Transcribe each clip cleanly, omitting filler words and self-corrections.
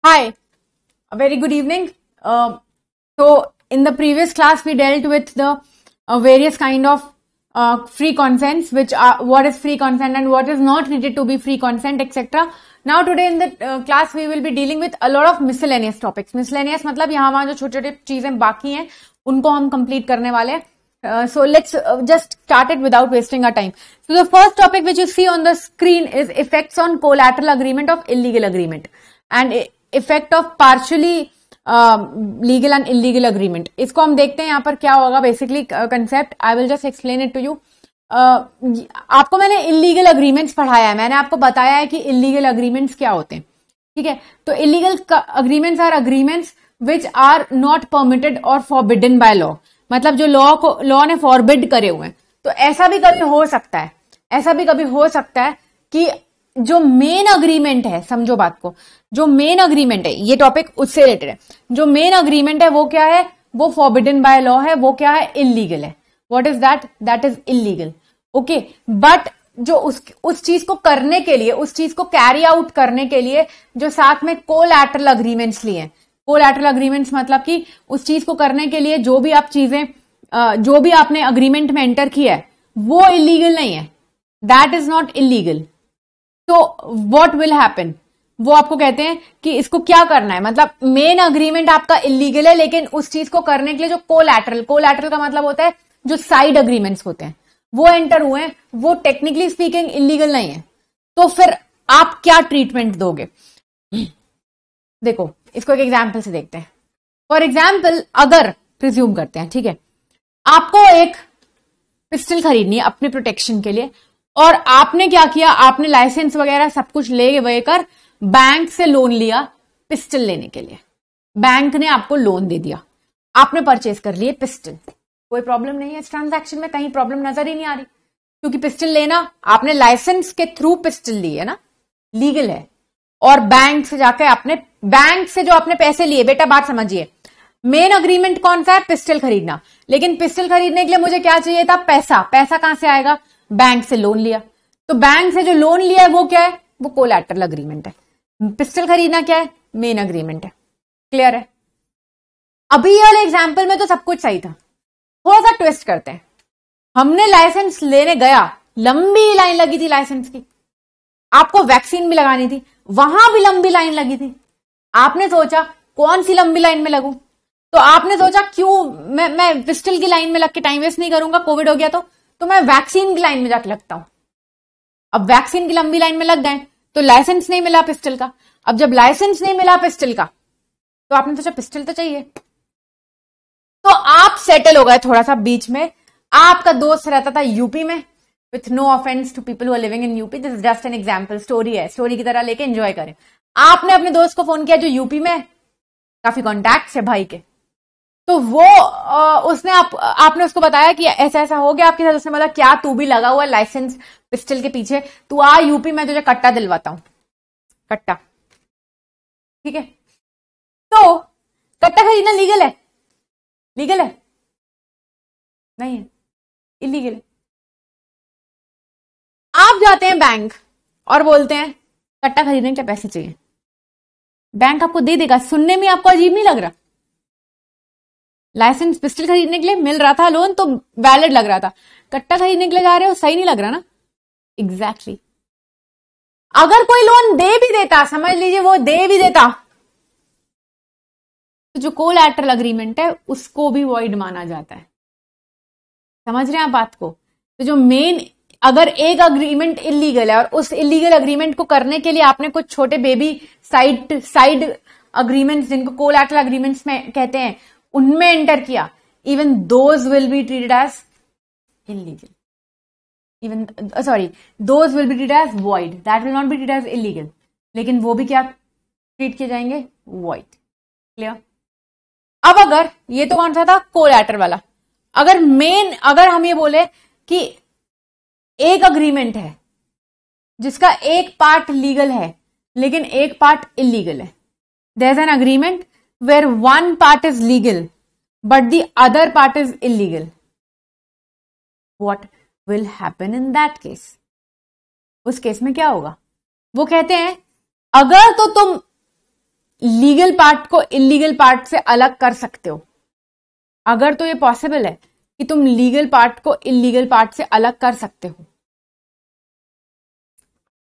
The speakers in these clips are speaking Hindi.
Hi, a very good evening. In the previous class, we dealt with the various kind of free consents, which are what is free consent and what is not needed to be free consent, etc. Now, today in the class, we will be dealing with a lot of miscellaneous topics. Miscellaneous मतलब यहाँ वहाँ जो छोटे-छोटे चीजें बाकी हैं, उनको हम complete करने वाले हैं. So let's just start it without wasting our time. So the first topic which you see on the screen is effects on collateral agreement of illegal agreement and effect of partially legal and illegal agreement. इसको हम देखते हैं यहाँ पर क्या होगा. Basically concept I will just explain it to you. आपको मैंने इलीगल अग्रीमेंट्स पढ़ाया है, मैंने आपको बताया है कि इलीगल अग्रीमेंट्स क्या होते हैं. ठीक है, तो illegal agreements are agreements which are not permitted और फॉरबिडन बाय लॉ. मतलब जो लॉ ने फॉरबिड करे हुए हैं. तो ऐसा भी कभी हो सकता है, ऐसा भी कभी हो सकता है कि जो मेन अग्रीमेंट है, समझो बात को, जो मेन अग्रीमेंट है, ये टॉपिक उससे रिलेटेड है. जो मेन अग्रीमेंट है वो क्या है, वो फॉरबिडन बाय लॉ है, वो क्या है, इलीगल है. What is that? That is illegal. Okay, but जो उस चीज को करने के लिए, उस चीज को कैरी आउट करने के लिए जो साथ में कोलैटरल अग्रीमेंट्स लिए हैं. कोलैटरल अग्रीमेंट्स मतलब कि उस चीज को करने के लिए जो भी आप चीजें, जो भी आपने अग्रीमेंट में एंटर किया है, वो इलीगल नहीं है. That is not illegal. तो व्हाट विल हैपन, वो आपको कहते हैं कि इसको क्या करना है. मतलब मेन अग्रीमेंट आपका इलीगल है, लेकिन उस चीज को करने के लिए जो कोलैटरल का मतलब होता है जो साइड अग्रीमेंट्स होते हैं, वो एंटर हुए हैं, वो टेक्निकली स्पीकिंग इलीगल नहीं है. तो फिर आप क्या ट्रीटमेंट दोगे? देखो, इसको एक एग्जाम्पल से देखते हैं. फॉर एग्जाम्पल, अगर प्रिज्यूम करते हैं, ठीक है, आपको एक पिस्टल खरीदनी है अपने प्रोटेक्शन के लिए, और आपने क्या किया, आपने लाइसेंस वगैरह सब कुछ ले कर बैंक से लोन लिया पिस्टल लेने के लिए. बैंक ने आपको लोन दे दिया, आपने परचेज कर लिए पिस्टल. कोई प्रॉब्लम नहीं है इस ट्रांजैक्शन में, कहीं प्रॉब्लम नजर ही नहीं आ रही, क्योंकि पिस्टल लेना आपने लाइसेंस के थ्रू पिस्टल ली है ना, लीगल है. और बैंक से जाकर आपने, बैंक से जो आपने पैसे लिए, बेटा बात समझिए, मेन अग्रीमेंट कौन सा है, पिस्टल खरीदना. लेकिन पिस्टल खरीदने के लिए मुझे क्या चाहिए था, पैसा. पैसा कहां से आएगा, बैंक से लोन लिया. तो बैंक से जो लोन लिया है वो क्या है, वो कोलैटरल अग्रीमेंट है. पिस्टल खरीदना क्या है, मेन अग्रीमेंट है. क्लियर है? अभी वाले एग्जाम्पल में तो सब कुछ सही था. थोड़ा सा ट्विस्ट करते हैं. हमने लाइसेंस लेने गया, लंबी लाइन लगी थी लाइसेंस की, आपको वैक्सीन भी लगानी थी, वहां भी लंबी लाइन लगी थी. आपने सोचा कौन सी लंबी लाइन में लगूं, तो आपने सोचा क्यों मैं पिस्टल की लाइन में लग के टाइम वेस्ट नहीं करूंगा, कोविड हो गया तो मैं वैक्सीन की लाइन में जाके लगता हूं. अब वैक्सीन की लंबी लाइन में लग गए तो लाइसेंस नहीं मिला पिस्टल का. अब जब लाइसेंस नहीं मिला पिस्टल का, तो आपने सोचा पिस्टल तो चाहिए, तो आप सेटल हो गए थोड़ा सा बीच में. आपका दोस्त रहता था यूपी में, with no offence to people who are living in UP, this is just an example, story है, स्टोरी की तरह लेके एंजॉय करें. आपने अपने दोस्त को फोन किया जो यूपी में, काफी कॉन्टैक्ट है भाई के, तो वो उसने आपने उसको बताया कि ऐसा ऐसा हो गया आपके साथ. उसने बोला क्या तू भी लगा हुआ लाइसेंस पिस्टल के पीछे, तू आ यूपी में तुझे कट्टा दिलवाता हूं. कट्टा, ठीक है, तो कट्टा खरीदना लीगल है? लीगल है? नहीं है, इलीगल है. आप जाते हैं बैंक और बोलते हैं कट्टा खरीदने के लिए पैसे चाहिए, बैंक आपको दे देगा. सुनने में आपको अजीब नहीं लग रहा? लाइसेंस पिस्टल खरीदने के लिए मिल रहा था लोन, तो वैलिड लग रहा था. कट्टा खरीदने के लिए जा रहे हो, सही नहीं लग रहा ना? एग्जैक्टली. अगर कोई लोन दे भी देता, समझ लीजिए वो दे भी देता, तो जो कोलैटरल अग्रीमेंट है उसको भी वॉइड माना जाता है. समझ रहे हैं आप बात को? तो जो मेन, अगर एक अग्रीमेंट इलीगल है और उस इलीगल अग्रीमेंट को करने के लिए आपने कुछ छोटे बेबी साइड अग्रीमेंट्स, जिनको कोलैटरल अग्रीमेंट्स में कहते हैं, उनमें एंटर किया, even those will be treated as illegal. Even those will be treated as void, that will not be treated as illegal, लेकिन वो भी क्या ट्रीट किए जाएंगे, वॉइड. क्लियर? अब अगर ये तो कौन सा था, कोलैटरल वाला. अगर हम ये बोले कि एक अग्रीमेंट है जिसका एक पार्ट लीगल है लेकिन एक पार्ट इलीगल है, there is an agreement where one part is legal but the other part is illegal, what will happen in that case? उस केस में क्या होगा? वो कहते हैं अगर तो तुम लीगल पार्ट को इलीगल पार्ट से अलग कर सकते हो, अगर तो ये पॉसिबल है कि तुम लीगल पार्ट को इलीगल पार्ट से अलग कर सकते हो,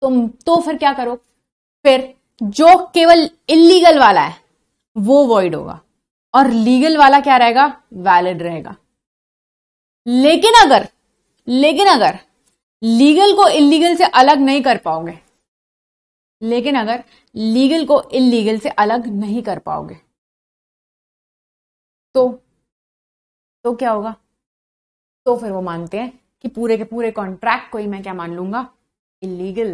तुम तो फिर क्या करो, फिर जो केवल इलीगल वाला है वो वॉइड होगा और लीगल वाला क्या रहेगा, वैलिड रहेगा। लेकिन अगर लीगल को इलीगल से अलग नहीं कर पाओगे, लेकिन अगर लीगल को इलीगल से अलग नहीं कर पाओगे तो क्या होगा, तो फिर वो मानते हैं कि पूरे के पूरे कॉन्ट्रैक्ट को ही मैं क्या मान लूंगा, इलीगल,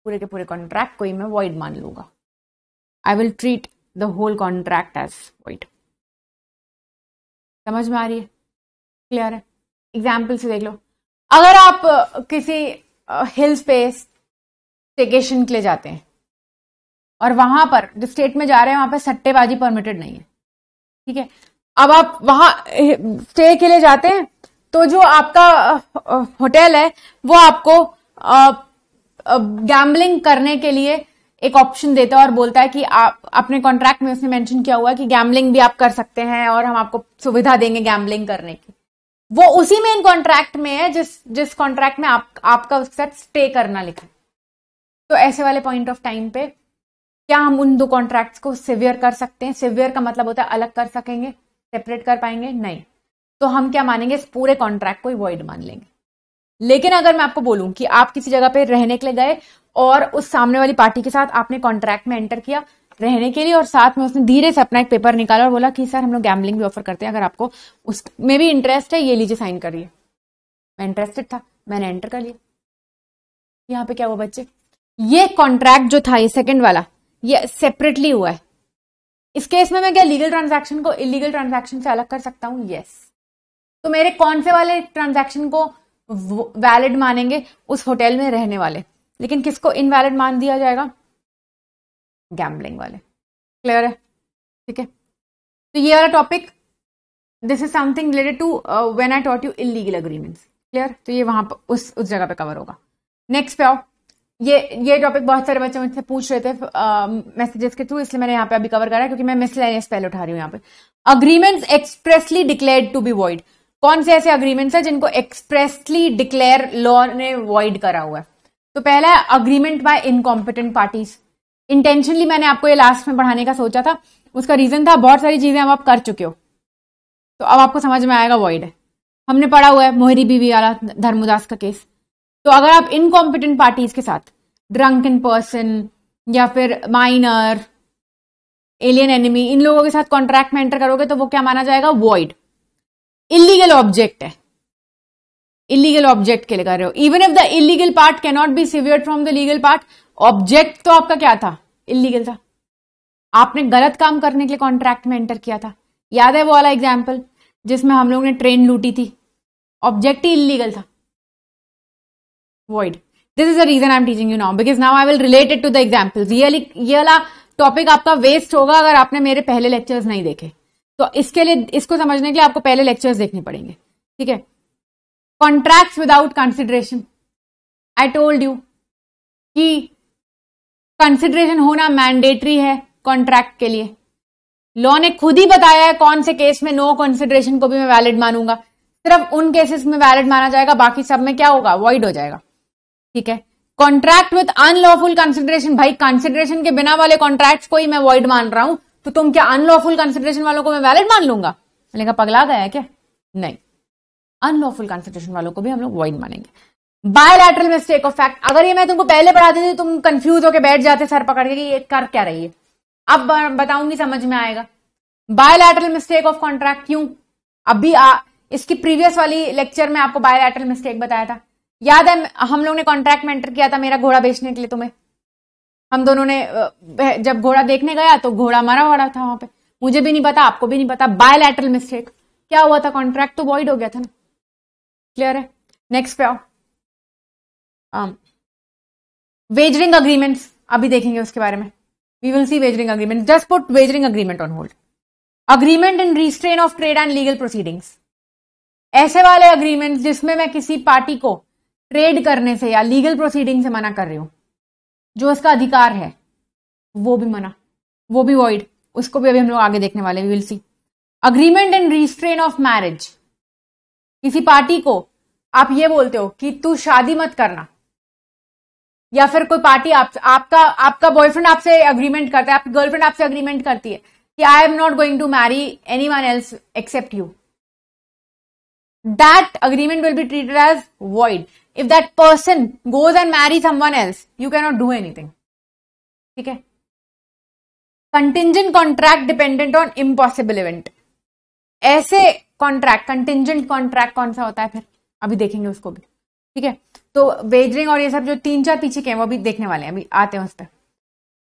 पूरे के पूरे कॉन्ट्रैक्ट को ही मैं वॉइड मान लूंगा। I will treat the whole contract as void. समझ में आ रही है, क्लियर है? एग्जाम्पल से देख लो, अगर आप किसी हिल स्पेस स्टेकेशन के लिए जाते हैं और वहां पर जो स्टेट में जा रहे हैं वहां पर सट्टेबाजी परमिटेड नहीं है, ठीक है, अब आप वहां स्टे के लिए जाते हैं तो जो आपका होटल है वो आपको गैम्बलिंग करने के लिए एक ऑप्शन देता है और बोलता है कि आप अपने कॉन्ट्रैक्ट में उसने मेंशन किया हुआ है कि गैम्बलिंग भी आप कर सकते हैं और हम आपको सुविधा देंगे गैम्बलिंग करने की। वो उसी मेन कॉन्ट्रैक्ट में है जिस कॉन्ट्रैक्ट में आपका उसके साथ स्टे करना लिखा है। तो ऐसे वाले पॉइंट ऑफ टाइम पे क्या हम उन दो कॉन्ट्रैक्ट्स को सिवियर कर सकते हैं? सिवियर का मतलब होता है अलग कर सकेंगे, सेपरेट कर पाएंगे? नहीं। तो हम क्या मानेंगे, इस पूरे कॉन्ट्रैक्ट को वॉइड मान लेंगे। लेकिन अगर मैं आपको बोलूं कि आप किसी जगह पे रहने के लिए गए और उस सामने वाली पार्टी के साथ आपने कॉन्ट्रैक्ट में एंटर किया रहने के लिए और साथ में उसने धीरे से अपना एक पेपर निकाला और बोला कि सर हम लोग गैम्बलिंग भी ऑफर करते हैं, अगर आपको उसमें भी इंटरेस्ट है ये लीजिए साइन करिए। मैं इंटरेस्टेड था, मैंने एंटर कर लिया। यहाँ पे क्या हुआ बच्चे, ये कॉन्ट्रैक्ट जो था ये सेकंड वाला ये सेपरेटली हुआ है। इस केस में मैं क्या लीगल ट्रांजैक्शन को इलीगल ट्रांजैक्शन से अलग कर सकता हूं? यस। तो मेरे कौन से वाले ट्रांजैक्शन को वैलिड मानेंगे? उस होटल में रहने वाले। लेकिन किसको इनवैलिड मान दिया जाएगा? गैम्बलिंग वाले। क्लियर है? ठीक है, तो ये वाला topic, this is something related to when I taught you illegal agreements. Clear? तो ये वहां पर उस जगह पे कवर होगा। नेक्स्ट पे आओ, ये टॉपिक बहुत सारे बच्चे मुझसे पूछ रहे थे मैसेजेस के थ्रू, इसलिए मैंने यहाँ पे अभी कवर करा क्योंकि मैं मिसलेनियस पहले उठा रही हूँ यहाँ पे। Agreements expressly declared to be void. कौन से ऐसे अग्रीमेंट्स है जिनको एक्सप्रेसली डिक्लेयर लॉ ने वॉइड करा हुआ है? तो पहला है agreement by incompetent parties. Intentionally मैंने आपको ये लास्ट में पढ़ाने का सोचा था, उसका रीजन था बहुत सारी चीजें अब आप कर चुके हो तो अब आपको समझ में आएगा वॉइड है। हमने पढ़ा हुआ है मोहरी बीवी वाला धर्मदास का केस। तो अगर आप इनकॉम्पिटेंट पार्टीज के साथ, ड्रंकन पर्सन या फिर माइनर, एलियन एनिमी, इन लोगों के साथ कॉन्ट्रैक्ट में एंटर करोगे तो वो क्या माना जाएगा? वॉइड। इलीगल ऑब्जेक्ट है, इलीगल ऑब्जेक्ट के लिए कर रहे हो। Even if the illegal part can not be सिवियर्ड from the legal part, object तो आपका क्या था? इलीगल था। आपने गलत काम करने के लिए कॉन्ट्रैक्ट में एंटर किया था। याद है वो वाला एग्जाम्पल जिसमें हम लोग ने ट्रेन लूटी थी? ऑब्जेक्ट ही इलीगल था, void. This is the reason I'm teaching you now because now I will relate it to the examples. ये वाला टॉपिक आपका वेस्ट होगा अगर आपने मेरे पहले लेक्चर्स नहीं देखे। तो इसके लिए, इसको समझने के लिए आपको पहले लेक्चर्स देखने पड़ेंगे। ठीक है, contracts without consideration. I told you कि कंसिडरेशन होना मैंडेटरी है कॉन्ट्रैक्ट के लिए। लॉ ने खुद ही बताया है कौन से केस में नो कंसिडरेशन को भी मैं वैलिड मानूंगा। सिर्फ उन केसेस में वैलिड माना जाएगा, बाकी सब में क्या होगा? वॉइड हो जाएगा। ठीक है, कॉन्ट्रैक्ट विद अनलॉफुल कंसिडरेशन। भाई कंसिडरेशन के बिना वाले कॉन्ट्रैक्ट्स को ही मैं वॉइड मान रहा हूं तो तुम क्या अनलॉफुल कंसिडरेशन वालों को मैं वैलिड मान लूंगा? मैंने कहा पगला गया है क्या? नहीं, अनलॉफुल कंसिडरेशन वालों को भी हम लोग वॉइड मानेंगे। Bilateral mistake of fact. अगर ये मैं तुमको पहले पढ़ा देती तो तुम कंफ्यूज होकर बैठ जाते सर पकड़ के कि ये कर क्या रही है। अब बताऊंगी, समझ में आएगा। बायलैटरल मिस्टेक ऑफ कॉन्ट्रैक्ट क्यों? अभी इसकी प्रीवियस वाली लेक्चर में आपको बायलैटरल मिस्टेक बताया था, याद है? हम लोग ने कॉन्ट्रैक्ट में एंटर किया था मेरा घोड़ा बेचने के लिए तुम्हें। हम दोनों ने जब घोड़ा देखने गया तो घोड़ा मरा पड़ा था वहां पे, मुझे भी नहीं पता, आपको भी नहीं पता। बायलैटरल मिस्टेक, क्या हुआ था? कॉन्ट्रैक्ट तो वॉइड हो गया था ना। क्लियर है? नेक्स्ट पे आओ, वेजरिंग अग्रीमेंट्स। अभी देखेंगे उसके बारे में। We will see wagering agreement. Just put wagering agreement on hold. Agreement in restraint of trade and legal proceedings. ऐसे वाले अग्रीमेंट्स जिसमें मैं किसी पार्टी को ट्रेड करने से या लीगल प्रोसीडिंग से मना कर रही हूं, जो उसका अधिकार है वो भी मना। वो भी वॉइड, उसको भी अभी हम लोग आगे देखने वाले, we will see. Agreement in restraint of marriage, किसी पार्टी को आप ये बोलते हो कि तू शादी मत करना, या फिर कोई पार्टी आपका बॉयफ्रेंड आपसे अग्रीमेंट करता है, आपकी गर्लफ्रेंड आपसे अग्रीमेंट करती है कि I am not going to marry anyone else except you, that agreement will be treated as void. If that person goes and marry someone else, you can not do anything, ठीक है। Contingent contract dependent on impossible event, ऐसे कॉन्ट्रैक्ट, कंटिंजेंट कॉन्ट्रैक्ट कौन सा होता है फिर अभी देखेंगे उसको भी, ठीक है। तो वेजरिंग और ये सब जो 3-4 पीछे के हैं वो भी देखने वाले हैं, अभी आते हैं उस पर।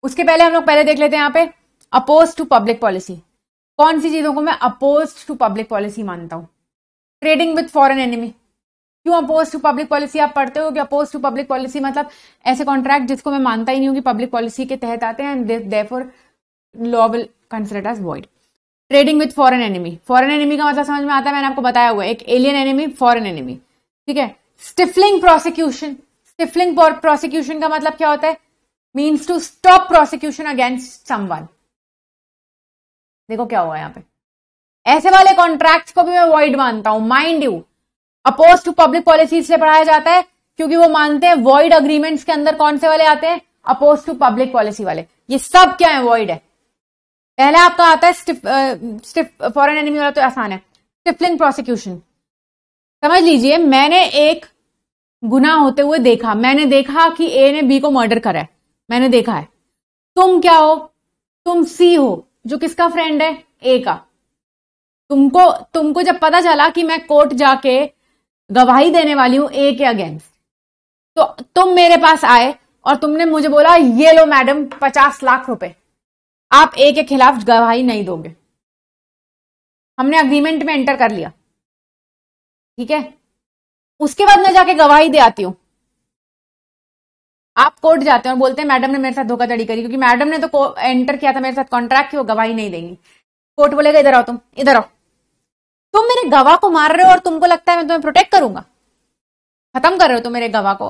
उसके पहले हम लोग पहले देख लेते हैं यहाँ पे अपोज टू पब्लिक पॉलिसी। कौन सी चीजों को मैं अपोज टू पब्लिक पॉलिसी मानता हूं? Trading with foreign enemy. क्यों अपोज टू पब्लिक पॉलिसी? आप पढ़ते हो कि अपोज टू पब्लिक पॉलिसी मतलब ऐसे कॉन्ट्रैक्ट जिसको मैं मानता ही नहीं हूं कि पब्लिक पॉलिसी के तहत आते हैं, and therefore law will consider as void. Trading with foreign enemy, foreign enemy का मतलब समझ में आता है, मैंने आपको बताया हुआ है, एक एलियन एनिमी, फॉरेन एनिमी, ठीक है। स्टिफलिंग प्रोसिक्यूशन, स्टिफलिंग प्रोसिक्यूशन का मतलब क्या होता है? Means to stop prosecution against someone. देखो क्या हुआ यहाँ पे, ऐसे वाले कॉन्ट्रैक्ट्स को भी मैं वॉइड मानता हूं। Mind you, oppose to public policy इसलिए पढ़ाया जाता है क्योंकि वो मानते हैं वॉइड अग्रीमेंट्स के अंदर कौन से वाले आते हैं? अपोज टू पब्लिक पॉलिसी वाले। ये सब क्या है? वॉइड है। पहले आपका आता है स्टिफ फॉरेन एनिमी वाला तो आसान है, स्टिफलिंग प्रोसिक्यूशन। समझ लीजिए मैंने एक गुनाह होते हुए देखा, मैंने देखा कि ए ने बी को मर्डर करा है, मैंने देखा है। तुम क्या हो? तुम सी हो, जो किसका फ्रेंड है? ए का। तुमको जब पता चला कि मैं कोर्ट जाके गवाही देने वाली हूं ए के अगेंस्ट, तो तुम मेरे पास आए और तुमने मुझे बोला ये लो मैडम 50 लाख रुपए, आप ए के खिलाफ गवाही नहीं दोगे। हमने अग्रीमेंट में एंटर कर लिया, ठीक है। उसके बाद मैं जाके गवाही दे आती हूं, आप कोर्ट जाते हैं और बोलते हैं मैडम ने मेरे साथ धोखाधड़ी करी, क्योंकि मैडम ने तो एंटर किया था मेरे साथ कॉन्ट्रैक्ट की, वो गवाही नहीं देंगी। कोर्ट बोलेगा इधर आओ, तुम इधर आओ, तुम मेरे गवाह को मार रहे हो और तुमको लगता है मैं तुम्हें प्रोटेक्ट करूंगा, खत्म कर रहे हो तुम मेरे गवाह को,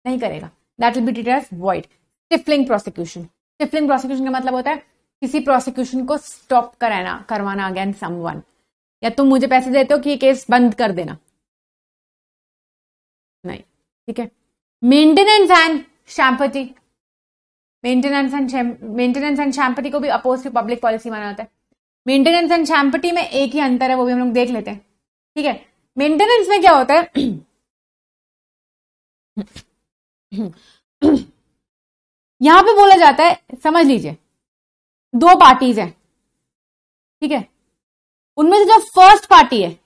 नहीं करेगा। That will be treated as void. Stifling prosecution, stifling prosecution का मतलब होता है किसी प्रोसिक्यूशन को स्टॉप करवाना अगेंस्ट समवन, या तुम मुझे पैसे देते हो कि ये केस बंद कर देना, नहीं, ठीक है। मेंटेनेंस एंड शैम्पटी, मेंटेनेंस एंड शैम्पटी को भी अपोज टू पब्लिक पॉलिसी माना जाता है। मेंटेनेंस एंड शैम्पटी में एक ही अंतर है, वो भी हम लोग देख लेते हैं, ठीक है। मेंटेनेंस में क्या होता है यहां पे बोला जाता है, समझ लीजिए 2 पार्टीज हैं, ठीक है। उनमें से जो फर्स्ट पार्टी है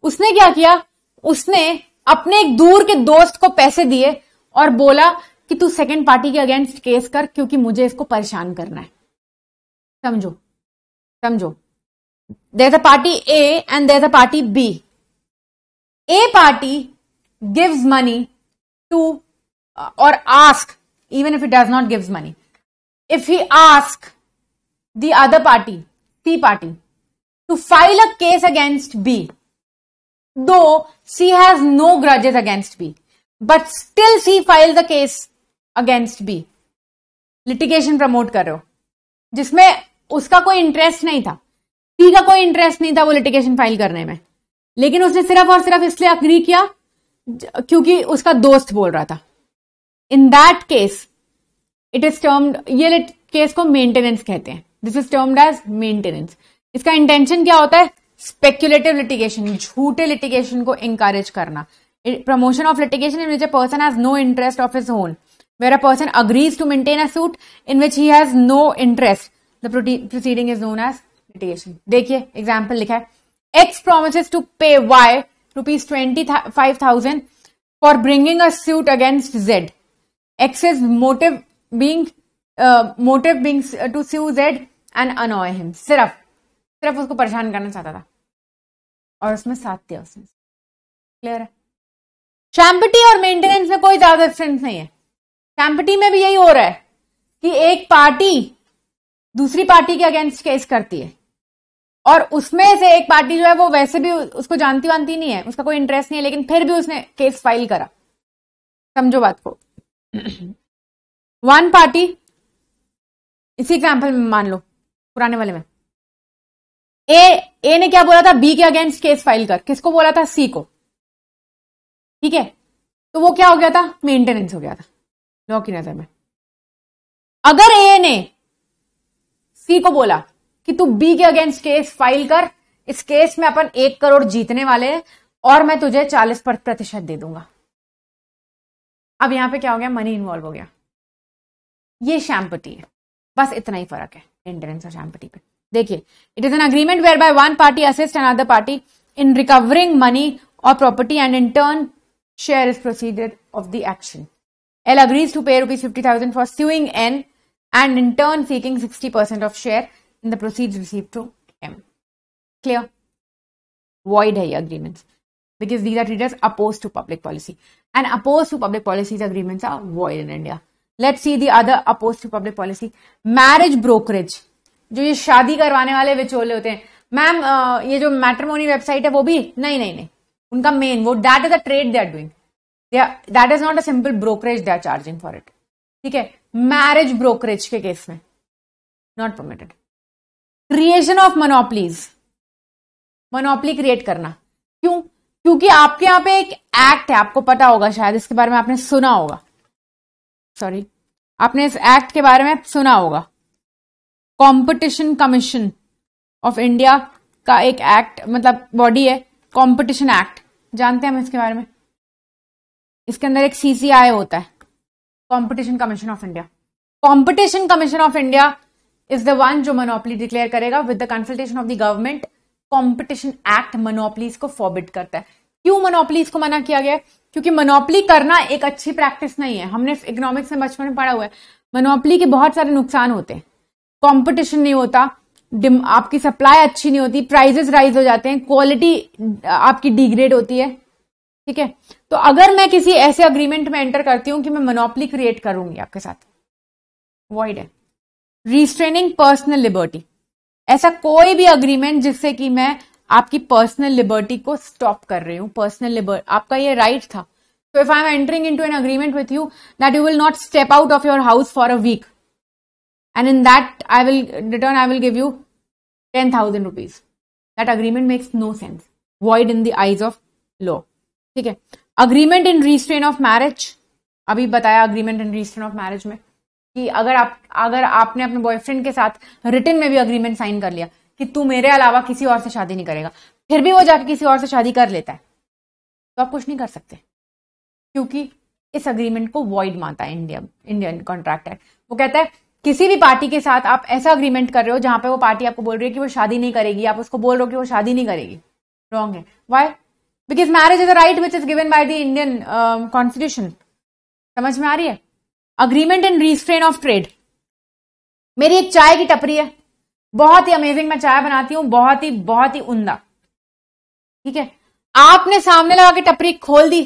उसने क्या किया? उसने अपने एक दूर के दोस्त को पैसे दिए और बोला कि तू सेकंड पार्टी के अगेंस्ट केस कर क्योंकि मुझे इसको परेशान करना है। समझो, there is a party A and there is a party B. A party gives money to or ask, even if it does not gives money, if he ask the other party, C party, to file a case against B, though C has no grudges against B, but still C files the case against B, litigation promote कर रहे हो जिसमें उसका कोई इंटरेस्ट नहीं था, C का कोई इंटरेस्ट नहीं था वो लिटिगेशन फाइल करने में, लेकिन उसने सिर्फ और सिर्फ इसलिए अग्री किया क्योंकि उसका दोस्त बोल रहा था। In that case it is termed, ये केस को मेंटेनेंस कहते हैं, this is termed as maintenance. इसका इंटेंशन क्या होता है? स्पेक्युलेटिव लिटिगेशन, झूठे लिटिगेशन को इंकरेज करना। Promotion of litigation in which a person has no interest of his own, where a person agrees to maintain a suit in which he has no interest, the proceeding is known as litigation. देखिए एग्जाम्पल लिखा है, x promises to pay Y ₹25,000 for bringing a suit against Z. X's motive being to sue Z and annoy him. सिर्फ उसको परेशान करना चाहता था और उसमें साथ दिया उसने। क्लियर है? शैम्पटी और मेंटेनेंस में कोई ज्यादा डिफरेंस नहीं है। शैम्पटी में भी यही हो रहा है कि एक पार्टी दूसरी पार्टी के अगेंस्ट केस करती है और उसमें से एक पार्टी जो है वो वैसे भी उसको जानती वानती नहीं है, उसका कोई इंटरेस्ट नहीं है, लेकिन फिर भी उसने केस फाइल करा। समझो बात को। One party इसी एग्जाम्पल में मान लो, पुराने वाले में ए ने क्या बोला था, बी के अगेंस्ट केस फाइल कर, किसको बोला था, सी को, ठीक है। तो वो क्या हो गया था, मेंटेनेंस हो गया था लॉ की नजर में। अगर ए ने सी को बोला कि तू बी के अगेंस्ट केस फाइल कर, इस केस में अपन 1 करोड़ जीतने वाले हैं और मैं तुझे 40% दे दूंगा। अब यहां पे क्या हो गया, मनी इन्वॉल्व हो गया। ये शैम्पटी है, बस इतना ही फर्क है मेंटेनेंस और शैम्पटी पे। देखिए, it is an agreement whereby one party assist another party in recovering money और property and in turn share is proceeds of the action. L agrees to pay ₹50,000 for suing N and in turn seeking 60% of share in the proceeds received to M. Clear? Void है ये agreements because these are treated as opposed to public policy, and opposed to public policies agreements are void in India. Let's see the other opposed to public policy. Marriage brokerage, जो ये शादी करवाने वाले विचोले होते हैं। मैम ये जो मैट्रिमोनी वेबसाइट है वो भी नहीं, उनका मेन वो that is a trade they are doing, that is not a simple brokerage they are charging for it, ठीक है। मैरिज ब्रोकरेज के केस में not permitted. Creation of monopolies, monopoly create करना, क्यों, क्योंकि आपके यहां पे एक एक्ट है, आपको पता होगा शायद, इसके बारे में आपने सुना होगा, सॉरी आपने इस एक्ट के बारे में सुना होगा। कंपटीशन कमीशन ऑफ इंडिया का एक एक्ट, मतलब बॉडी है, कंपटीशन एक्ट, जानते हैं हम इसके बारे में। इसके अंदर एक CCI होता है, competition commission of India. Competition commission of India is the one जो मोनोपोली डिक्लेयर करेगा with the consultation of the government. Competition act monopolies को फॉरबिड करता है। क्यों मोनोपोलीज को मना किया गया? क्योंकि मोनोपोली करना एक अच्छी प्रैक्टिस नहीं है। हमने इकोनॉमिक्स में बचपन में पढ़ा हुआ है, मोनोपोली के बहुत सारे नुकसान होते हैं। कंपटीशन नहीं होता, आपकी सप्लाई अच्छी नहीं होती, प्राइजेस राइज हो जाते हैं, क्वालिटी आपकी डिग्रेड होती है, ठीक है। तो अगर मैं किसी ऐसे अग्रीमेंट में एंटर करती हूं कि मैं मोनोपोली क्रिएट करूंगी आपके साथ, वॉइड है। रिस्ट्रेनिंग पर्सनल लिबर्टी, ऐसा कोई भी अग्रीमेंट जिससे कि मैं आपकी पर्सनल लिबर्टी को स्टॉप कर रही हूं। पर्सनल लिबर्टी आपका ये राइट था। So if I am entering into an agreement with you that you will not step out of your house for a week, and in that I will give you 10,000 rupees. That agreement makes no sense. Void in the eyes of law. ठीक है। Agreement in restraint of marriage, अभी बताया agreement in restraint of marriage में कि अगर आपने अपने बॉयफ्रेंड के साथ रिटन में भी अग्रीमेंट साइन कर लिया कि तू मेरे अलावा किसी और से शादी नहीं करेगा, फिर भी वो जाके किसी और से शादी कर लेता है, तो आप कुछ नहीं कर सकते, क्योंकि इस अग्रीमेंट को वॉइड मानता है इंडियन कॉन्ट्रैक्ट एक्ट। वो कहता है किसी भी पार्टी के साथ आप ऐसा अग्रीमेंट कर रहे हो जहां पे वो पार्टी आपको बोल रही है कि वो शादी नहीं करेगी, आप उसको बोल रहे हो कि वो शादी नहीं करेगी, रॉन्ग है। Why? Because marriage is a right which is given by the Indian constitution. समझ में आ रही है? Agreement in restraint of trade, मेरी एक चाय की टपरी है, बहुत ही अमेजिंग, मैं चाय बनाती हूं, बहुत ही उम्दा, ठीक है। आपने सामने लगा के टपरी खोल दी,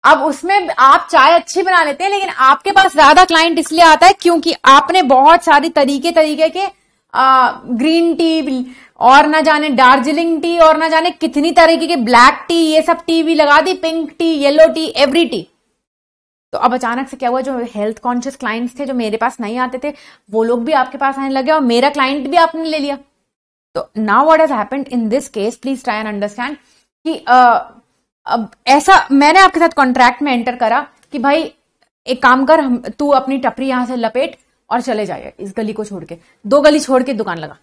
अब उसमें आप चाय अच्छी बना लेते हैं, लेकिन आपके पास ज्यादा क्लाइंट इसलिए आता है क्योंकि आपने बहुत सारी तरीके के ग्रीन टी और ना जाने दार्जिलिंग टी और ना जाने कितनी तरीके के ब्लैक टी, ये सब टी भी लगा दी, pink tea, yellow tea, every tea. तो अब अचानक से क्या हुआ, जो हेल्थ कॉन्शियस क्लाइंट्स थे जो मेरे पास नहीं आते थे, वो लोग भी आपके पास आने लगे और मेरा क्लाइंट भी आपने ले लिया। तो now what has happened in this case, please try and understand कि अब ऐसा मैंने आपके साथ कॉन्ट्रैक्ट में एंटर करा कि भाई एक काम कर, तू अपनी टपरी यहां से लपेट और चले जाइए इस गली को छोड़ के, 2 गली छोड़ के दुकान लगा।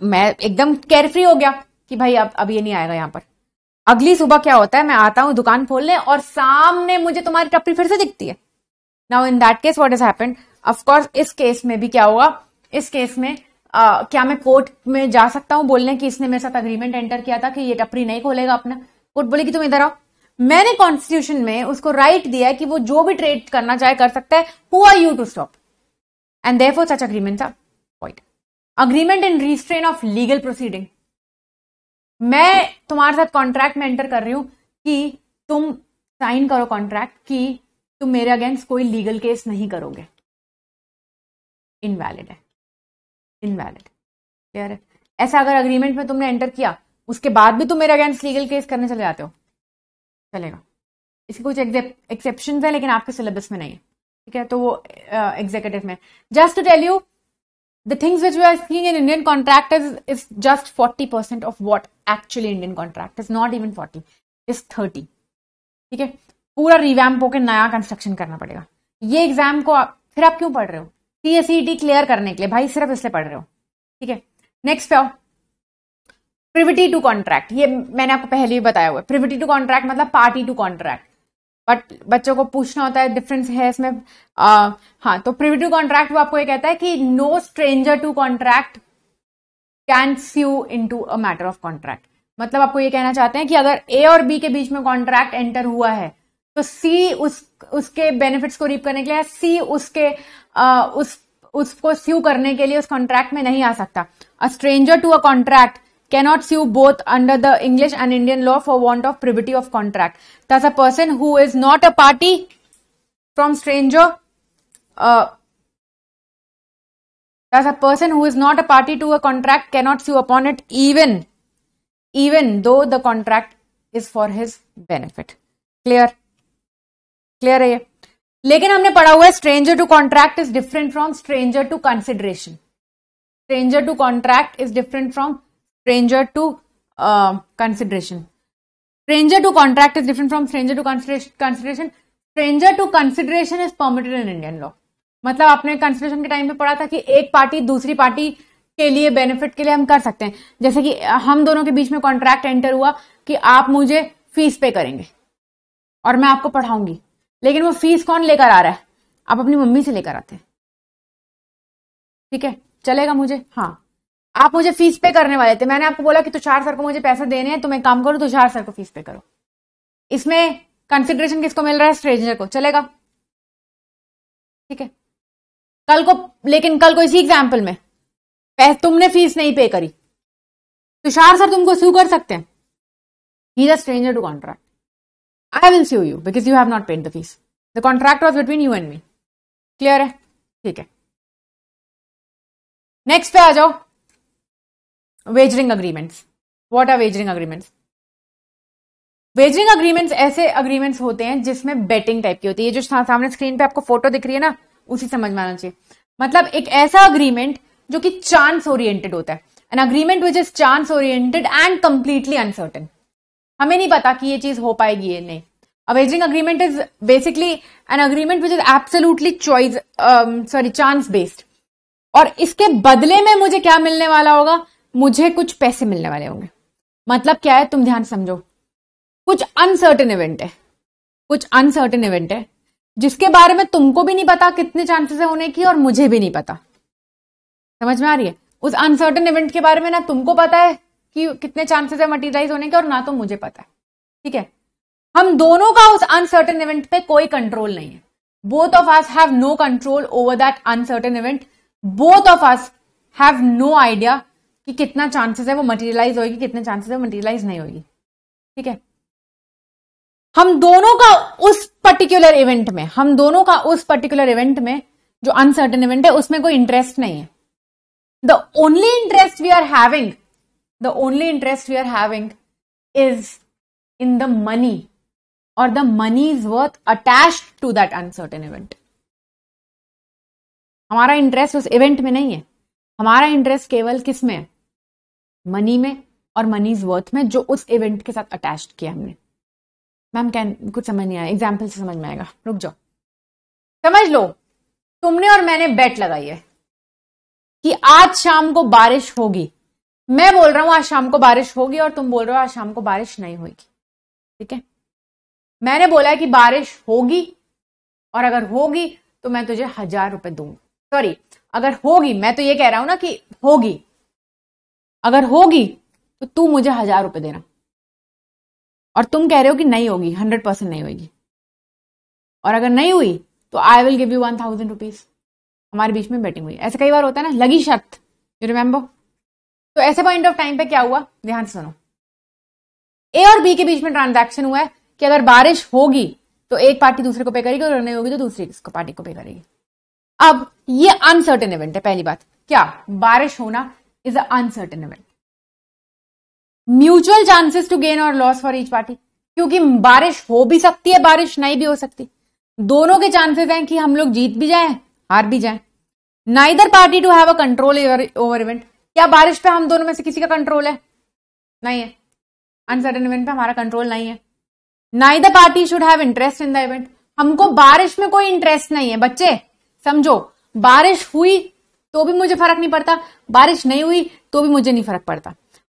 मैं एकदम केयरफ्री हो गया कि भाई अब ये नहीं आएगा यहां पर। अगली सुबह क्या होता है, मैं आता हूं दुकान खोलने और सामने मुझे तुम्हारी टपरी फिर से दिखती है। Now in that case what has happened, of course इस केस में भी क्या होगा, इस केस में क्या मैं कोर्ट में जा सकता हूं बोलने कि इसने मेरे साथ अग्रीमेंट एंटर किया था कि ये टपरी नहीं खोलेगा अपना। कोर्ट बोलेगी तुम इधर आओ, मैंने कॉन्स्टिट्यूशन में उसको राइट दिया है कि वो जो भी ट्रेड करना चाहे कर सकता है, who are you to stop? And therefore such agreements are void. Agreement in restraint of legal proceeding, मैं तुम्हारे साथ कॉन्ट्रैक्ट में एंटर कर रही हूं कि तुम साइन करो कॉन्ट्रैक्ट कि तुम मेरे अगेंस्ट कोई लीगल केस नहीं करोगे, इनवैलिड है, इनवैलिड। क्लियर है? ऐसा अगर अग्रीमेंट में तुमने एंटर किया उसके बाद भी तुम मेरे अगेंस्ट लीगल केस करने चले जाते हो, चलेगा। इसके कुछ एक्सेप्शंस है लेकिन आपके सिलेबस में नहीं है। ठीक है, तो वो एग्जीक्यूटिव में। Just to tell you the things which we are seeing in Indian contract is just 40% of what actually Indian contract is, not even 40, is 30। ठीक है, पूरा रिवैम्प होकर नया कंस्ट्रक्शन करना पड़ेगा। ये एग्जाम को फिर आप क्यों पढ़ रहे हो? CSET क्लियर करने के लिए भाई, सिर्फ इसलिए पढ़ रहे हो। ठीक है, नेक्स्ट पे आओ, प्रिविटी टू कॉन्ट्रैक्ट। ये मैंने आपको पहले भी बताया हुआ है, प्रिविटी टू कॉन्ट्रैक्ट मतलब पार्टी टू कॉन्ट्रैक्ट, बट बच्चों को पूछना होता है डिफरेंस है इसमें। हाँ, तो प्रिविटी टू कॉन्ट्रैक्ट वो आपको ये कहता है कि no stranger to contract can sue into a matter of contract. मतलब आपको ये कहना चाहते हैं कि अगर ए और बी के बीच में कॉन्ट्रैक्ट एंटर हुआ है तो सी उसके बेनिफिट्स को रीप करने के लिए, सी उसको स्यू करने के लिए उस कॉन्ट्रैक्ट में नहीं आ सकता। A stranger to a contract cannot sue both under the English and Indian law for want of privity of contract. Thus, a person who is not a party from stranger, thus a person who is not a party to a contract cannot sue upon it, even though the contract is for his benefit. Clear? Clear है ये? लेकिन हमने पढ़ा हुआ है stranger to contract is different from stranger to consideration. Stranger to contract is different from stranger to consideration. Stranger to contract is different from stranger to consideration. Stranger to consideration is permitted in Indian law. मतलब आपने कंसिडरेशन के टाइम पे पढ़ा था कि एक पार्टी दूसरी पार्टी के लिए बेनिफिट के लिए हम कर सकते हैं। जैसे कि हम दोनों के बीच में कॉन्ट्रैक्ट एंटर हुआ कि आप मुझे फीस पे करेंगे और मैं आपको पढ़ाऊंगी, लेकिन वो फीस कौन लेकर आ रहा है? आप अपनी मम्मी से लेकर आते हैं। ठीक है, चलेगा मुझे? हाँ, आप मुझे फीस पे करने वाले थे, मैंने आपको बोला कि तुषार सर को मुझे पैसे देने हैं, तो मैं काम करूं, तुषार सर को फीस पे करो। इसमें कंसिडरेशन किसको मिल रहा है? स्ट्रेंजर को। चलेगा? ठीक है, लेकिन कल को इसी एग्जाम्पल में तुमने फीस नहीं पे करी, तुषार सर तुमको स्यू कर सकते हैं। He is a stranger to contract, I will sue you because you have not paid the fees, the contract was between you and me. Clear है? ठीक है, नेक्स्ट पे आ जाओ, wagering agreements. What are wagering agreements? Wagering agreements ऐसे अग्रीमेंट्स होते हैं जिसमें बेटिंग टाइप की होती है। ये जो सामने स्क्रीन पे आपको फोटो दिख रही है ना, उसी समझ में आना चाहिए। मतलब एक ऐसा अग्रीमेंट जो कि चांस ओरिएंटेड होता है, N agreement which is chance oriented and completely uncertain. हमें नहीं पता कि ये चीज हो पाएगी या नहीं। A wagering agreement is basically an agreement which is absolutely chance based। और इसके बदले में मुझे क्या मिलने वाला होगा? मुझे कुछ पैसे मिलने वाले होंगे। मतलब क्या है, तुम ध्यान समझो। कुछ अनसर्टेन इवेंट है, कुछ अनसर्टेन इवेंट है जिसके बारे में तुमको भी नहीं पता कितने चांसेस है होने की, और मुझे भी नहीं पता। समझ में आ रही है? उस अनसर्टेन इवेंट के बारे में ना तुमको पता है कि कितने चांसेस है मटीरियलाइज होने के, और ना तो मुझे पता है। ठीक है, हम दोनों का उस अनसर्टेन इवेंट पे कोई कंट्रोल नहीं है। Both of us have no control over that uncertain event. Both of us have no idea कि कितना चांसेस है वो मटेरियलाइज होगी, कितने चांसेस है मटेरियलाइज नहीं होगी। ठीक है, हम दोनों का उस पर्टिकुलर इवेंट में जो अनसर्टेन इवेंट है उसमें कोई इंटरेस्ट नहीं है। The only interest we are having is in the money, और the money is worth attached to that uncertain event. हमारा इंटरेस्ट उस इवेंट में नहीं है, हमारा इंटरेस्ट केवल किस में है? मनी में, और मनी इज वर्थ में, जो उस इवेंट के साथ अटैच्ड किया हमने। मैम कुछ समझ नहीं आया, एग्जाम्पल से समझ में आएगा, रुक जाओ। समझ लो, तुमने और मैंने बेट लगाई है कि आज शाम को बारिश होगी। मैं बोल रहा हूं आज शाम को बारिश होगी, और तुम बोल रहे हो आज शाम को बारिश नहीं होगी। ठीक है, मैंने बोला है कि बारिश होगी, और अगर होगी तो मैं तुझे 1000 रुपए दूंगा। सॉरी, अगर होगी, मैं तो ये कह रहा हूं ना कि होगी, अगर होगी तो तू मुझे 1000 रुपए देना, और तुम कह रहे हो कि नहीं होगी, 100% नहीं होगी, और अगर नहीं हुई तो आई विल गिव यू 1000 रुपीज। हमारे बीच में बेटिंग हुई। ऐसे कई बार होता है ना, लगी शर्त, यू रिमेंबर? तो ऐसे पॉइंट ऑफ टाइम पे क्या हुआ, ध्यान से सुनो। ए और बी के बीच में ट्रांजैक्शन हुआ है कि अगर बारिश होगी तो एक पार्टी दूसरे को पे करेगी, और नहीं होगी तो दूसरी पार्टी को पे करेगी। अब ये अनसर्टेन इवेंट है। पहली बात, क्या बारिश होना is a uncertain event. Mutual chances to gain और लॉस फॉर ईच पार्टी, क्योंकि बारिश हो भी सकती है, बारिश नहीं भी हो सकती। दोनों के चांसेस हैं कि हम लोग जीत भी जाएं हार भी जाएं। Neither party to have a control over event. क्या बारिश पे हम दोनों में से किसी का कंट्रोल है? नहीं है। अनसर्टेन इवेंट पे हमारा कंट्रोल नहीं है। Neither party should have interest in the event. हमको बारिश में कोई इंटरेस्ट नहीं है। बच्चे समझो, बारिश हुई तो भी मुझे फर्क नहीं पड़ता, बारिश नहीं हुई तो भी मुझे नहीं फर्क पड़ता।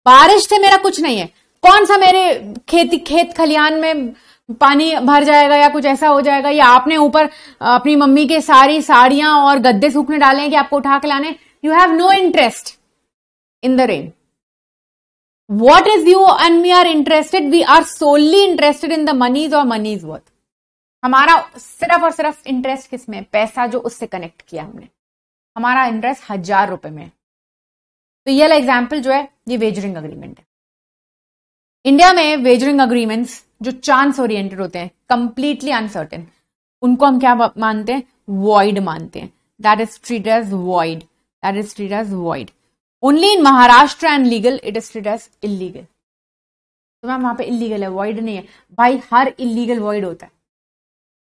बारिश से मेरा कुछ नहीं है। कौन सा मेरे खेत खलिहान में पानी भर जाएगा या कुछ ऐसा हो जाएगा, या आपने ऊपर अपनी मम्मी के सारी साड़ियां और गद्दे सूखने डाले हैं कि आपको उठा के लाने। You have no interest in the rain. What is you and we are interested? We are solely interested in the moneys और मनीज वर्थ। हमारा सिर्फ और सिर्फ इंटरेस्ट किसमें? पैसा जो उससे कनेक्ट किया हमने। हमारा इंटरेस्ट 1000 रुपए में। तो ये वाला एग्जाम्पल जो है ये वेजरिंग अग्रीमेंट है। इंडिया में वेजरिंग अग्रीमेंट्स जो चांस ओरिएंटेड होते हैं, कंप्लीटली अनसर्टेन, उनको हम क्या मानते हैं? वॉइड मानते हैं। That is treated as void. That is treated as void. Only in Maharashtra and legal it is treated as illegal. तो मैम वहां पे इलीगल है, वॉइड नहीं है। भाई हर इलीगल वॉइड होता है।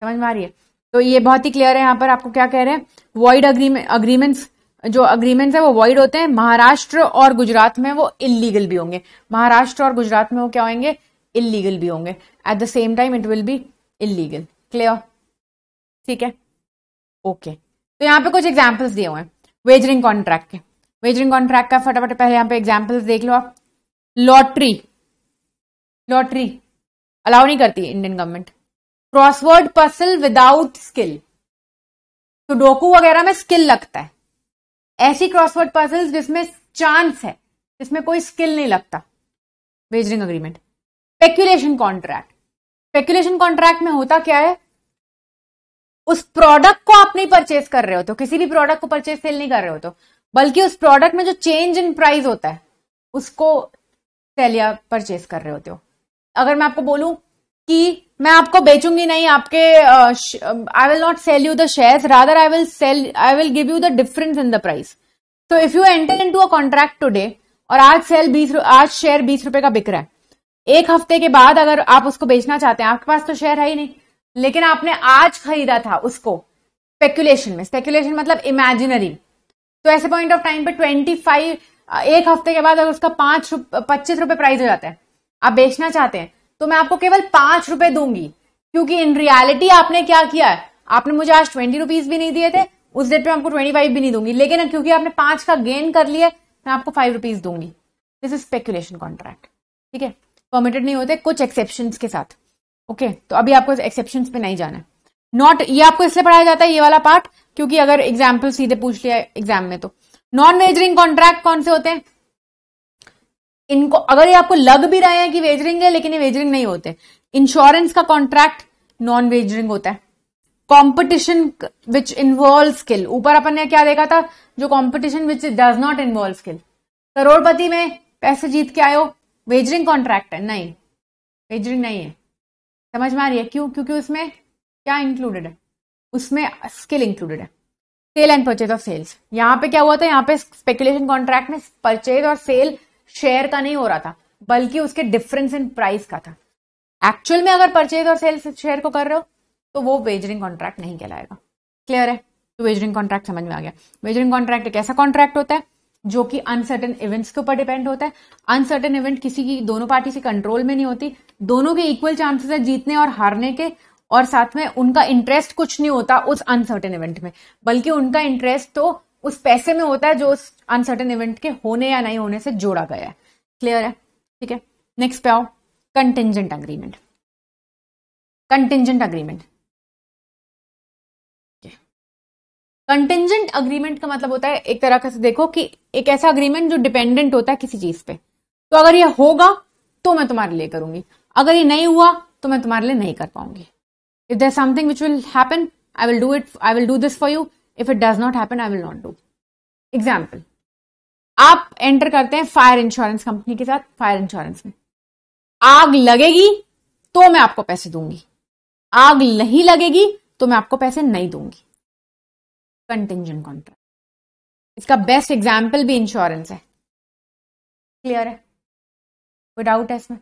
समझ में आ रही है? तो ये बहुत ही क्लियर है। यहां पर आपको क्या कह रहे हैं? वॉइड अग्रीमेंट्स, जो अग्रीमेंट्स है वो वॉइड होते हैं। महाराष्ट्र और गुजरात में वो इलीगल भी होंगे। महाराष्ट्र और गुजरात में वो क्या होंगे? इलीगल भी होंगे। At the same time it will be illegal. Clear? ठीक है, ओके। तो यहाँ पे कुछ एग्जाम्पल्स दिए हुए हैं वेजरिंग कॉन्ट्रैक्ट के। वेजरिंग कॉन्ट्रैक्ट का फटाफट पहले यहाँ पे एग्जाम्पल्स देख लो आप। लॉटरी अलाउ नहीं करती Indian government. Crossword puzzle without skill, sudoku वगैरह में स्किल लगता है। ऐसी क्रॉसवर्ड पजल्स जिसमें चांस है, जिसमें कोई स्किल नहीं लगता, वेजरिंग अग्रीमेंट। स्पेक्यूलेशन कॉन्ट्रैक्ट में होता क्या है? उस प्रोडक्ट को आप नहीं परचेज कर रहे हो, तो किसी भी प्रोडक्ट को परचेज सेल नहीं कर रहे हो, तो बल्कि उस प्रोडक्ट में जो चेंज इन प्राइस होता है उसको सेल या परचेज कर रहे होते हो। अगर मैं आपको बोलूं कि मैं आपको बेचूंगी नहीं आपके, I will not sell you the shares, rather I will give you the difference in the price. तो if you enter into a contract today और आज शेयर 20 रुपए का बिक रहा है, एक हफ्ते के बाद अगर आप उसको बेचना चाहते हैं, आपके पास तो शेयर है ही नहीं, लेकिन आपने आज खरीदा था उसको स्पेक्यूलेशन में। स्पेक्यूलेशन मतलब इमेजिनरी। तो ऐसे पॉइंट ऑफ टाइम पे 25, एक हफ्ते के बाद अगर उसका 25 रुपए प्राइस हो जाता है, आप बेचना चाहते हैं, तो मैं आपको केवल 5 रुपए दूंगी, क्योंकि इन रियलिटी आपने क्या किया है? आपने मुझे आज 20 रुपीज भी नहीं दिए थे, उस डेट पे आपको 25 भी नहीं दूंगी, लेकिन क्योंकि आपने 5 का गेन कर लिया, मैं आपको 5 रुपीज दूंगी। This is speculation contract. ठीक है, परमिटेड नहीं होते, कुछ एक्सेप्शंस के साथ। ओके, तो अभी आपको एक्सेप्शंस पे नहीं जाना है। नॉट, ये आपको इसलिए पढ़ाया जाता है ये वाला पार्ट, क्योंकि अगर एग्जाम्पल सीधे पूछ लिया एग्जाम में तो। नॉन वेजरिंग कॉन्ट्रैक्ट कौन से होते हैं? इनको अगर ये आपको लग भी रहे हैं कि वेजरिंग है, लेकिन ये वेजरिंग नहीं होते। इंश्योरेंस का कॉन्ट्रैक्ट नॉन वेजरिंग होता है। कॉम्पिटिशन विच इन्वॉल्व स्किल, ऊपर अपन ने क्या देखा था? जो competition which does not involve skill. Crorepati में पैसे जीत के आयो, वेजरिंग कॉन्ट्रैक्ट है? नहीं, वेजरिंग नहीं है। समझ में आ रही है? क्यों? क्योंकि उसमें क्या इंक्लूडेड है? उसमें स्किल इंक्लूडेड है। Sale and purchase of sales, यहां पे क्या हुआ था? यहाँ पे स्पेकुलेशन कॉन्ट्रैक्ट में परचेज और सेल शेयर का नहीं हो रहा था, बल्कि उसके डिफरेंस इन प्राइस का था। एक्चुअल में अगर परचेज और सेल शेयर को कर रहे हो तो वो वेजरिंग कॉन्ट्रैक्ट नहीं कहलाएगा। क्लियर है? तो वेजरिंग कॉन्ट्रैक्ट समझ में आ गया। वेजरिंग कॉन्ट्रैक्ट एक ऐसा कॉन्ट्रैक्ट होता है जो कि अनसर्टेन इवेंट्स के ऊपर डिपेंड होता है। अनसर्टेन इवेंट किसी की, दोनों पार्टी से कंट्रोल में नहीं होती, दोनों के इक्वल चांसेस है जीतने और हारने के, और साथ में उनका इंटरेस्ट कुछ नहीं होता उस अनसर्टेन इवेंट में, बल्कि उनका इंटरेस्ट तो उस पैसे में होता है जो उस अनसर्टेन इवेंट के होने या नहीं होने से जोड़ा गया है। क्लियर है? ठीक है, नेक्स्ट पे आओ। Contingent agreement. Contingent agreement, contingent agreement का मतलब होता है एक तरह का से देखो कि एक ऐसा अग्रीमेंट जो डिपेंडेंट होता है किसी चीज पे। तो अगर ये होगा तो मैं तुम्हारे लिए करूंगी, अगर ये नहीं हुआ तो मैं तुम्हारे लिए नहीं कर पाऊंगी। If there something which will happen, I will do it, I will do this for you. If it does not happen, I will not do. Example, आप एंटर करते हैं फायर इंश्योरेंस कंपनी के साथ। फायर इंश्योरेंस में आग लगेगी तो मैं आपको पैसे दूंगी, आग नहीं लगेगी तो मैं आपको पैसे नहीं दूंगी। कंटिंजेंट कॉन्ट्रैक्ट, इसका बेस्ट एग्जाम्पल भी इंश्योरेंस है। क्लियर है? कोई डाउट है इसमें?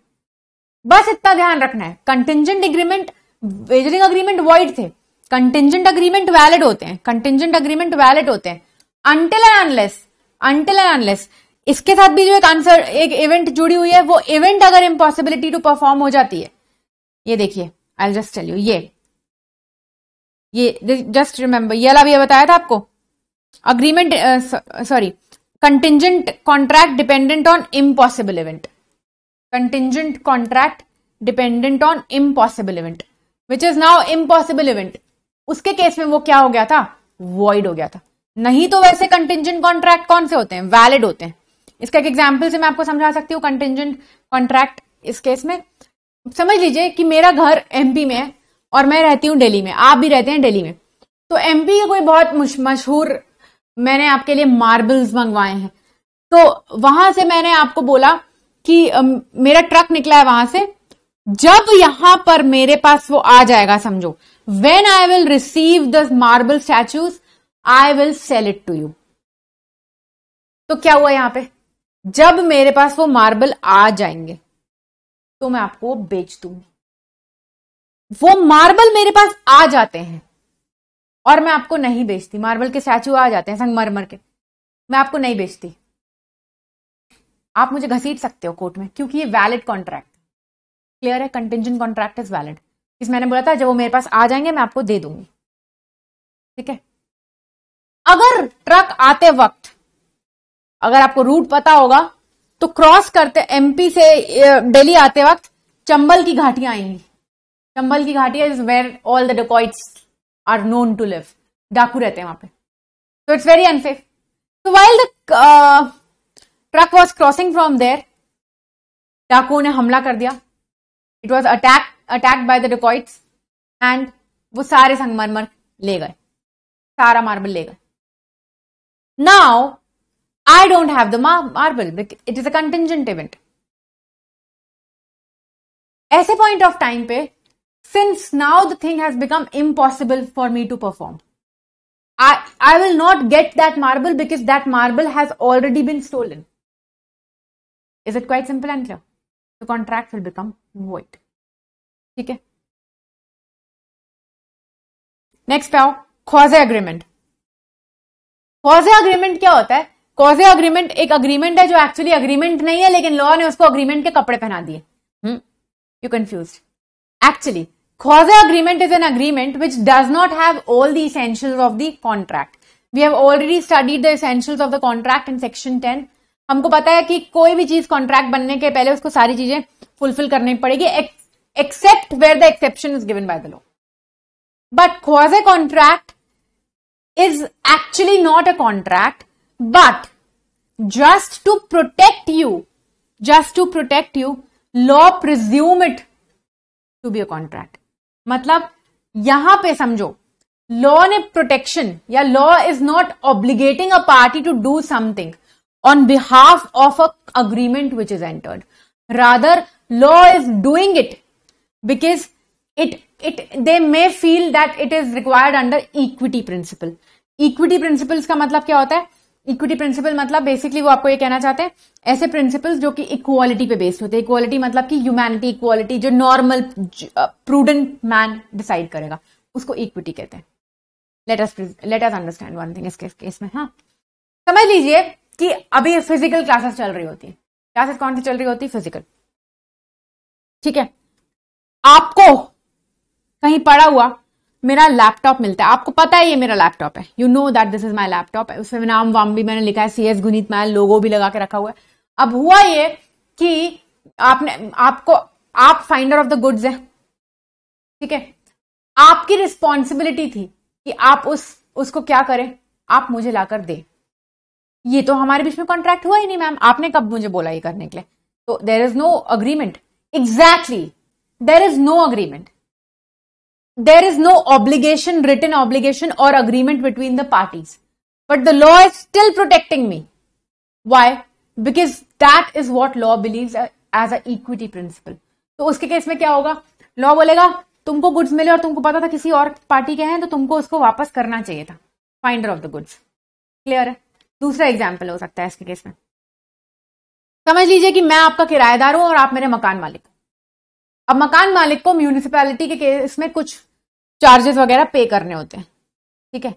बस इतना ध्यान रखना है, contingent agreement, wagering agreement void थे, कंटिंजेंट अग्रीमेंट वैलिड होते हैं, कंटिंजेंट अग्रीमेंट वैलिड होते हैं अनटिल एंड अनलेस इसके साथ भी जो एक आंसर एक इवेंट जुड़ी हुई है, वो इवेंट अगर इम्पॉसिबिलिटी टू परफॉर्म हो जाती है, ये देखिए आई जस्ट टेल यू, ये जस्ट रिमेंबर, ये वाला भी बताया था आपको, agreement sorry contingent contract dependent on impossible event, contingent contract dependent on impossible event which is now impossible event, उसके केस में वो क्या हो गया था, वॉइड हो गया था। नहीं तो वैसे कंटिंजेंट कॉन्ट्रैक्ट कौन से होते हैं, वैलिड होते हैं। इसका एक एग्जाम्पल से मैं आपको समझा सकती हूँ कंटिंजेंट कॉन्ट्रैक्ट। इस केस में समझ लीजिए कि मेरा घर एमपी में है और मैं रहती हूँ दिल्ली में, आप भी रहते हैं दिल्ली में, तो एमपी के कोई बहुत मशहूर मैंने आपके लिए मार्बल्स मंगवाए हैं, तो वहां से मैंने आपको बोला कि मेरा ट्रक निकला है वहां से, जब यहां पर मेरे पास वो आ जाएगा, समझो when I will receive the marble statues, I will sell it to you। तो क्या हुआ यहां पे, जब मेरे पास वो मार्बल आ जाएंगे तो मैं आपको बेच दूंगी। वो मार्बल मेरे पास आ जाते हैं और मैं आपको नहीं बेचती, मार्बल के स्टैचू आ जाते हैं संगमरमर के, मैं आपको नहीं बेचती, आप मुझे घसीट सकते हो कोर्ट में, क्योंकि ये वैलिड कॉन्ट्रैक्ट, क्लियर है, कंटिंजेंट कॉन्ट्रैक्ट इज वैलिड। इस मैंने बोला था जब वो मेरे पास आ जाएंगे मैं आपको दे दूंगी, ठीक है। अगर ट्रक आते वक्त, अगर आपको रूट पता होगा तो क्रॉस करते एमपी से दिल्ली आते वक्त चंबल की घाटियां आएंगी, चंबल की घाटियां is where all the dacoits are known to live, डाकू रहते हैं वहां पे, so it's very unsafe. So while the truck was crossing from there, डाकुओं ने हमला कर दिया, it was attacked by the dacoits and वो सारे संगमरमर ले गए, सारा मार्बल ले गए। Now I don't have the marble because it is a contingent event. ऐसे point of time पे, since now the thing has become impossible for me to perform, I will not get that marble because that marble has already been stolen. Is it quite simple and clear? The contract will become void. ठीक है, नेक्स्ट पे आओ, क्वाज़ी एग्रीमेंट। क्वाज़ी एग्रीमेंट क्या होता है? क्वाज़ी एग्रीमेंट एक अग्रीमेंट है जो एक्चुअली अग्रीमेंट नहीं है, लेकिन लॉ ने उसको अग्रीमेंट के कपड़े पहना दिए। You confused? Actually quasi agreement is an agreement which does not have all the essentials of the contract. We have already studied the essentials of the contract in section 10। हमको पता है कि कोई भी चीज कॉन्ट्रैक्ट बनने के पहले उसको सारी चीजें फुलफिल करनी पड़ेगी, except where the exception is given by the law. But quasi contract is actually not a contract, but just to protect you, law presume it to be a contract. मतलब यहां पे समझो, law ने protection या law is not obligating a party to do something on behalf of a agreement which is entered. Rather, law is doing it because they may feel that it is required under equity principle. Equity principles का मतलब क्या होता है? Equity principle मतलब बेसिकली वो आपको ये कहना चाहते हैं, ऐसे प्रिंसिपल्स जो कि इक्वालिटी पे बेस्ड होते हैं। इक्वालिटी मतलब कि ह्यूमैनिटी इक्वालिटी, जो नॉर्मल प्रूडेंट मैन डिसाइड करेगा, उसको इक्विटी कहते हैं। Let us understand one thing इसके केस में। हाँ, समझ लीजिए कि अभी फिजिकल क्लासेस चल रही होती है। क्लासेस कौन सी चल रही होती है? फिजिकल, ठीक है। आपको कहीं पड़ा हुआ मेरा लैपटॉप मिलता है, आपको पता है ये मेरा लैपटॉप है, you know that this is my laptop है, उसमें नाम वाम भी मैंने लिखा है, CS गुनीत मैल लोगो भी लगा के रखा हुआ है। अब हुआ ये कि आप फाइंडर ऑफ द गुड्स है, ठीक है। आपकी रिस्पॉन्सिबिलिटी थी कि आप उसको क्या करें, आप मुझे लाकर दे। ये तो हमारे बीच में कॉन्ट्रैक्ट हुआ ही नहीं मैम, आपने कब मुझे बोला ये करने के लिए? तो there is no agreement. Exactly, there is no agreement, there is no obligation, written obligation और agreement between the parties, but the law is still protecting me. Why? Because that is what law believes as a equity principle. तो उसके केस में क्या होगा? लॉ बोलेगा तुमको गुड्स मिले और तुमको पता था किसी और पार्टी के हैं, तो तुमको उसको वापस करना चाहिए था, finder of the goods. Clear है? दूसरा एग्जाम्पल हो सकता है इसके केस में। समझ लीजिए कि मैं आपका किराएदार हूं और आप मेरे मकान मालिक। अब मकान मालिक को म्यूनिसिपैलिटी के केस में कुछ चार्जेस वगैरह पे करने होते हैं, ठीक है।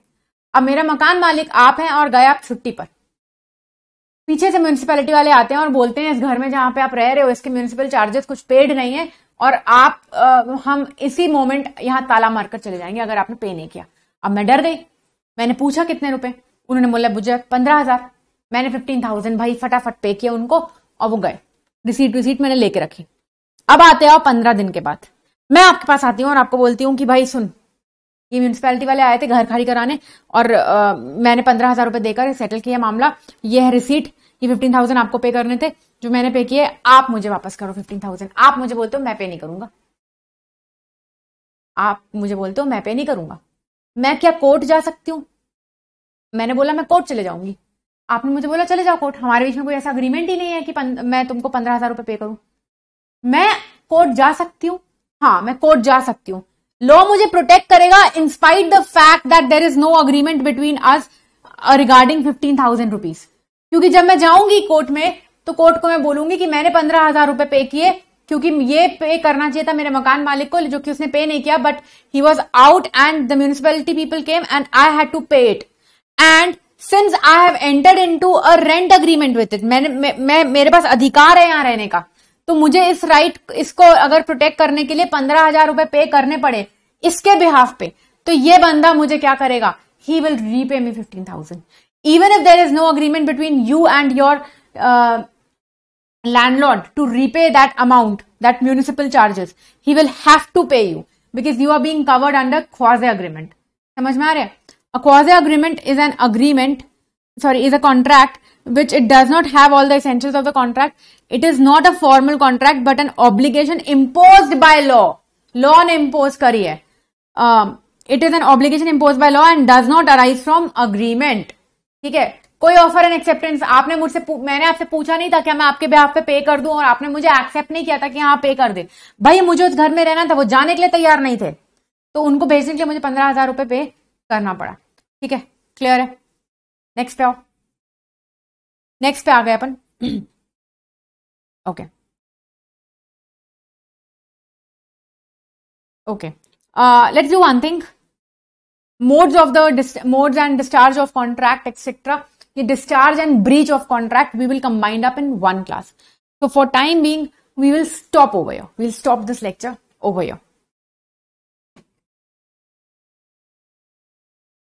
अब मेरा मकान मालिक आप हैं और गए आप छुट्टी पर, पीछे से म्यूनिसिपैलिटी वाले आते हैं और बोलते हैं इस घर में जहां पे आप रह रहे हो इसके म्यूनिसिपल चार्जेस कुछ पेड नहीं है और आप हम इसी मोमेंट यहां ताला मारकर चले जाएंगे अगर आपने पे नहीं किया। अब मैं डर गई, मैंने पूछा कितने रुपए, उन्होंने बोला मुझे 15,000। मैंने 15,000 भाई फटाफट पे किया उनको और वो गए। रिसीट मैंने लेके रखी। अब आते आओ 15 दिन के बाद मैं आपके पास आती हूँ और आपको बोलती हूँ कि भाई सुन, ये म्यूनिसिपैलिटी वाले आए थे घर खाली कराने और मैंने 15,000 रुपए देकर सेटल किया मामला, ये है रिसीट, ये 15,000 आपको पे करने थे जो मैंने पे किए, आप मुझे वापस करो 15,000। आप मुझे बोलते हो मैं पे नहीं करूंगा, आप मुझे बोलते हो मैं पे नहीं करूंगा, मैं क्या कोर्ट जा सकती हूँ? मैंने बोला मैं कोर्ट चले जाऊंगी। आपने मुझे बोला चले जाओ कोर्ट, हमारे बीच में कोई ऐसा अग्रीमेंट ही नहीं है कि मैं तुमको 15,000 रुपए पे करूं। मैं कोर्ट जा सकती हूँ, हाँ मैं कोर्ट जा सकती हूँ, लॉ मुझे प्रोटेक्ट करेगा in spite the fact that there is no agreement between us regarding 15,000 rupees. क्योंकि जब मैं जाऊंगी कोर्ट में तो कोर्ट को मैं बोलूंगी कि मैंने 15,000 रुपए पे किए क्योंकि ये पे करना चाहिए था मेरे मकान मालिक को जो कि उसने पे नहीं किया, but he was out and the municipality people came and I had to pay it and since I have entered into a rent agreement with it, मेरे पास अधिकार है यहां रहने का, तो मुझे इस राइट इसको अगर प्रोटेक्ट करने के लिए 15,000 रुपए पे करने पड़े इसके बिहाफ पे, तो ये बंदा मुझे क्या करेगा, he will repay me 15,000 even if there is no agreement between you and your landlord to repay that amount, that municipal charges, he will have to pay you because you are being covered under quasi agreement. समझ में आ रहा है? A quasi agreement is an agreement, is a contract which it does not have all the essentials of the contract. It is not a formal contract but an obligation imposed by law. Law ने impose करी है. It is an obligation imposed by law and does not arise from agreement. ठीक है, कोई ऑफर एंड एक्सेप्टेंस आपने मुझसे मैंने आपसे पूछा नहीं था क्या मैं आपके बिहाफ पे कर दूं और आपने मुझे एक्सेप्ट नहीं किया था कि हाँ पे कर दे। भाई मुझे उस घर में रहना था, वो जाने के लिए तैयार नहीं थे तो उनको भेजने के लिए मुझे 15,000 रुपए पे करना पड़ा। ठीक है, क्लियर है? नेक्स्ट पे आओ, नेक्स्ट पे आ गए अपन। Okay okay, let's do one thing, modes and discharge of contract etc. The discharge and breach of contract we will combine up in one class. So for time being we will stop over here. We'll stop this lecture over here.